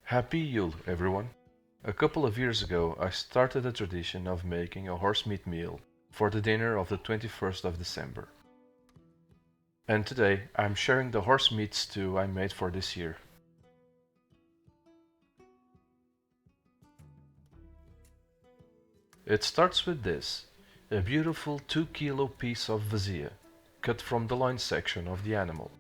Happy Yule, everyone! A couple of years ago, I started a tradition of making a horsemeat meal for the dinner of the 21st of December. And today, I'm sharing the horsemeat stew I made for this year. It starts with this, a beautiful 2 kilo piece of vasia, cut from the loin section of the animal.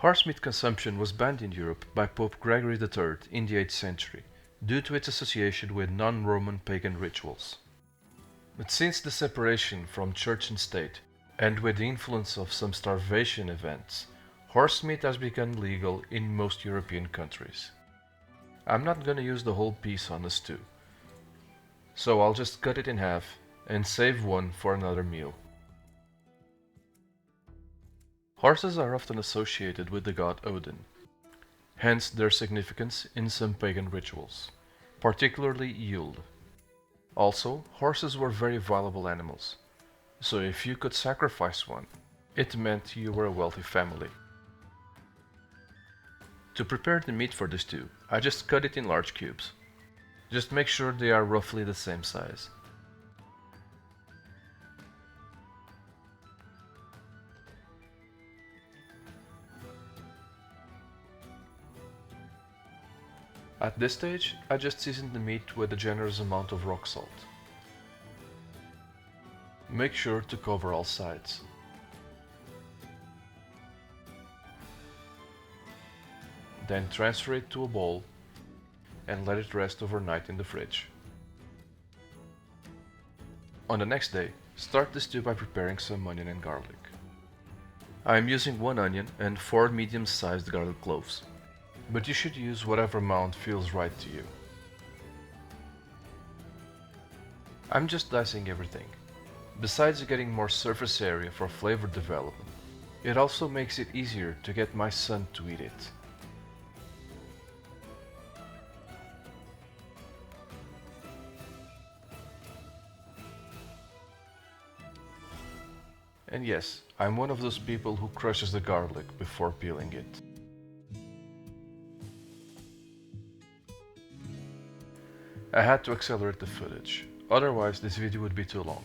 Horsemeat consumption was banned in Europe by Pope Gregory III in the 8th century, due to its association with non-Roman pagan rituals. But since the separation from church and state, and with the influence of some starvation events, horsemeat has become legal in most European countries. I'm not gonna use the whole piece on the stew, so I'll just cut it in half and save one for another meal. Horses are often associated with the god Odin, hence their significance in some pagan rituals, particularly Yule. Also, horses were very valuable animals, so if you could sacrifice one, it meant you were a wealthy family. To prepare the meat for the stew, I just cut it in large cubes. Just make sure they are roughly the same size. At this stage, I just seasoned the meat with a generous amount of rock salt. Make sure to cover all sides. Then transfer it to a bowl and let it rest overnight in the fridge. On the next day, start the stew by preparing some onion and garlic. I am using 1 onion and 4 medium-sized garlic cloves, but you should use whatever amount feels right to you. I'm just dicing everything. Besides getting more surface area for flavor development, it also makes it easier to get my son to eat it. And yes, I'm one of those people who crushes the garlic before peeling it. I had to accelerate the footage, otherwise this video would be too long.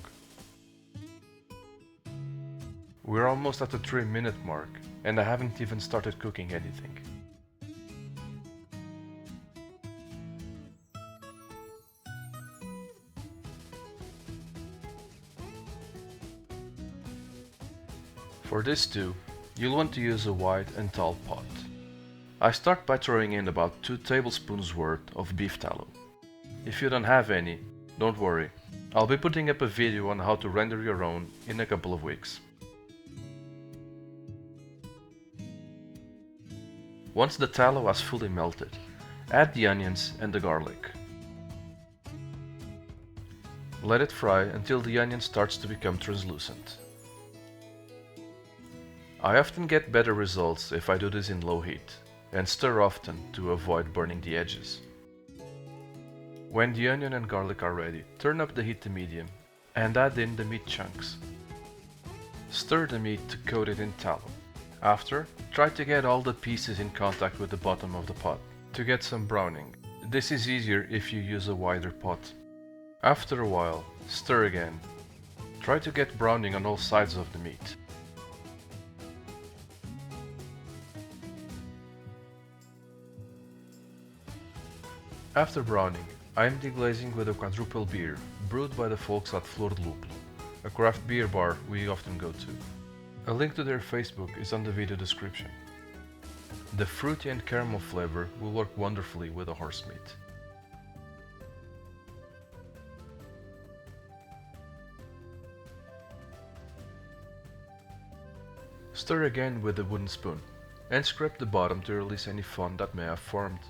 We're almost at the 3-minute mark, and I haven't even started cooking anything. For this stew, you'll want to use a wide and tall pot. I start by throwing in about 2 tablespoons worth of beef tallow. If you don't have any, don't worry, I'll be putting up a video on how to render your own in a couple of weeks. Once the tallow has fully melted, add the onions and the garlic. Let it fry until the onion starts to become translucent. I often get better results if I do this in low heat, and stir often to avoid burning the edges. When the onion and garlic are ready, turn up the heat to medium and add in the meat chunks. Stir the meat to coat it in tallow. After, try to get all the pieces in contact with the bottom of the pot to get some browning. This is easier if you use a wider pot. After a while, stir again. Try to get browning on all sides of the meat. After browning, I am deglazing with a quadruple beer brewed by the folks at Flor de Lúpulo, a craft beer bar we often go to. A link to their Facebook is on the video description. The fruity and caramel flavor will work wonderfully with the horsemeat. Stir again with a wooden spoon and scrape the bottom to release any foam that may have formed.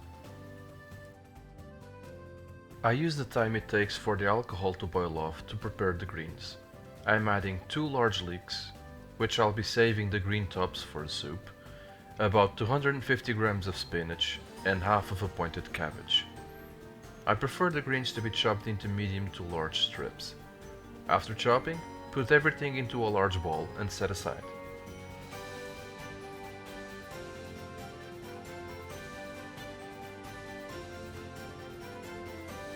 I use the time it takes for the alcohol to boil off to prepare the greens. I am adding 2 large leeks, which I'll be saving the green tops for the soup, about 250 grams of spinach and half of a pointed cabbage. I prefer the greens to be chopped into medium to large strips. After chopping, put everything into a large bowl and set aside.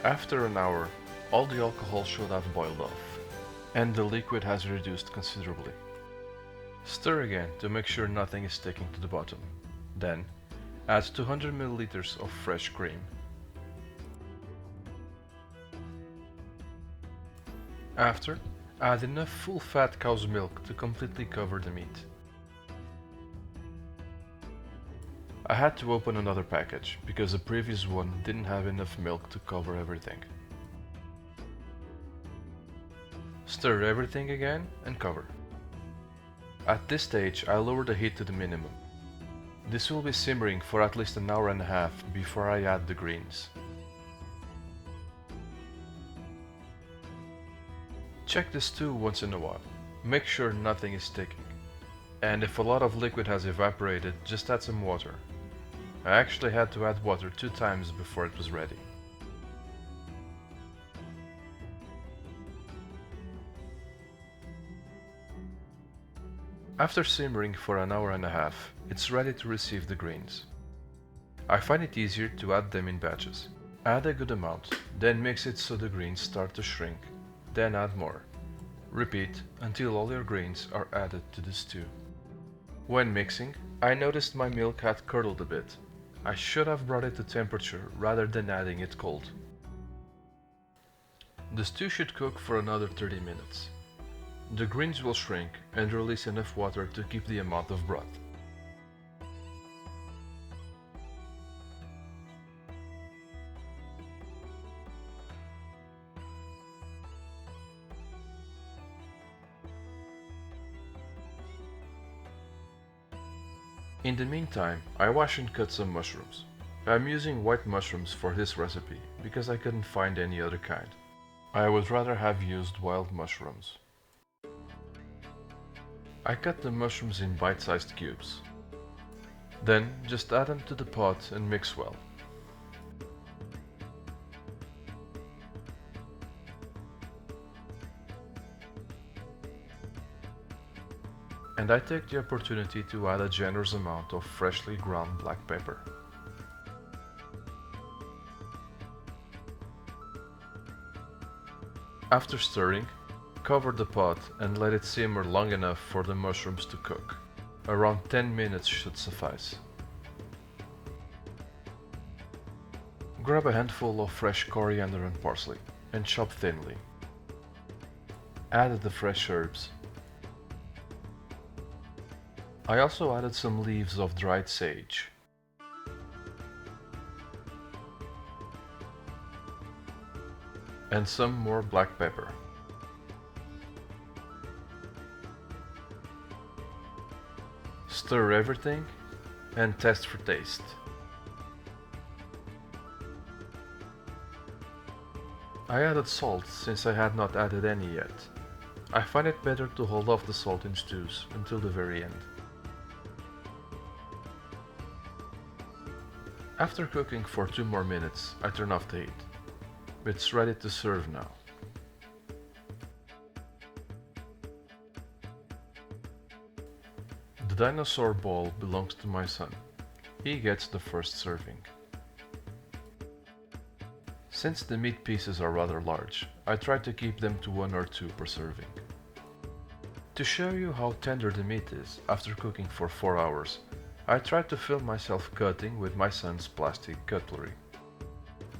After an hour, all the alcohol should have boiled off, and the liquid has reduced considerably. Stir again to make sure nothing is sticking to the bottom. Then, add 200 ml of fresh cream. After, add enough full-fat cow's milk to completely cover the meat. I had to open another package because the previous one didn't have enough milk to cover everything. Stir everything again and cover. At this stage, I lower the heat to the minimum. This will be simmering for at least an hour and a half before I add the greens. Check the stew once in a while. Make sure nothing is sticking. And if a lot of liquid has evaporated, just add some water. I actually had to add water 2 times before it was ready. After simmering for an hour and a half, it's ready to receive the greens. I find it easier to add them in batches. Add a good amount, then mix it so the greens start to shrink, then add more. Repeat until all your greens are added to the stew. When mixing, I noticed my milk had curdled a bit. I should have brought it to temperature rather than adding it cold. The stew should cook for another 30 minutes. The greens will shrink and release enough water to keep the amount of broth. In the meantime, I wash and cut some mushrooms. I'm using white mushrooms for this recipe because I couldn't find any other kind. I would rather have used wild mushrooms. I cut the mushrooms in bite-sized cubes. Then just add them to the pot and mix well. And I take the opportunity to add a generous amount of freshly ground black pepper. After stirring, cover the pot and let it simmer long enough for the mushrooms to cook. Around 10 minutes should suffice. Grab a handful of fresh coriander and parsley and chop thinly. Add the fresh herbs. I also added some leaves of dried sage. And some more black pepper. Stir everything and test for taste. I added salt since I had not added any yet. I find it better to hold off the salt in stews until the very end. After cooking for 2 more minutes, I turn off the heat. It's ready to serve now. The dinosaur ball belongs to my son. He gets the first serving. Since the meat pieces are rather large, I try to keep them to 1 or 2 per serving. To show you how tender the meat is after cooking for 4 hours, I tried to film myself cutting with my son's plastic cutlery.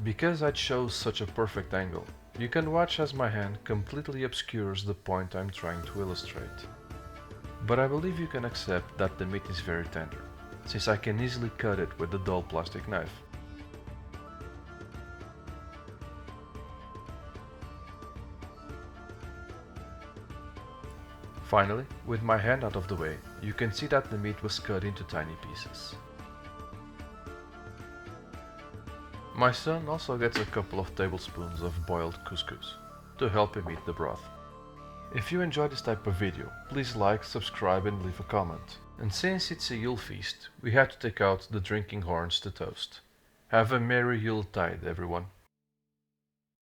Because I chose such a perfect angle, you can watch as my hand completely obscures the point I'm trying to illustrate. But I believe you can accept that the meat is very tender, since I can easily cut it with the dull plastic knife. Finally, with my hand out of the way, you can see that the meat was cut into tiny pieces. My son also gets a couple of tablespoons of boiled couscous to help him eat the broth. If you enjoy this type of video, please like, subscribe and leave a comment. And since it's a Yule feast, we have to take out the drinking horns to toast. Have a merry Yuletide, everyone.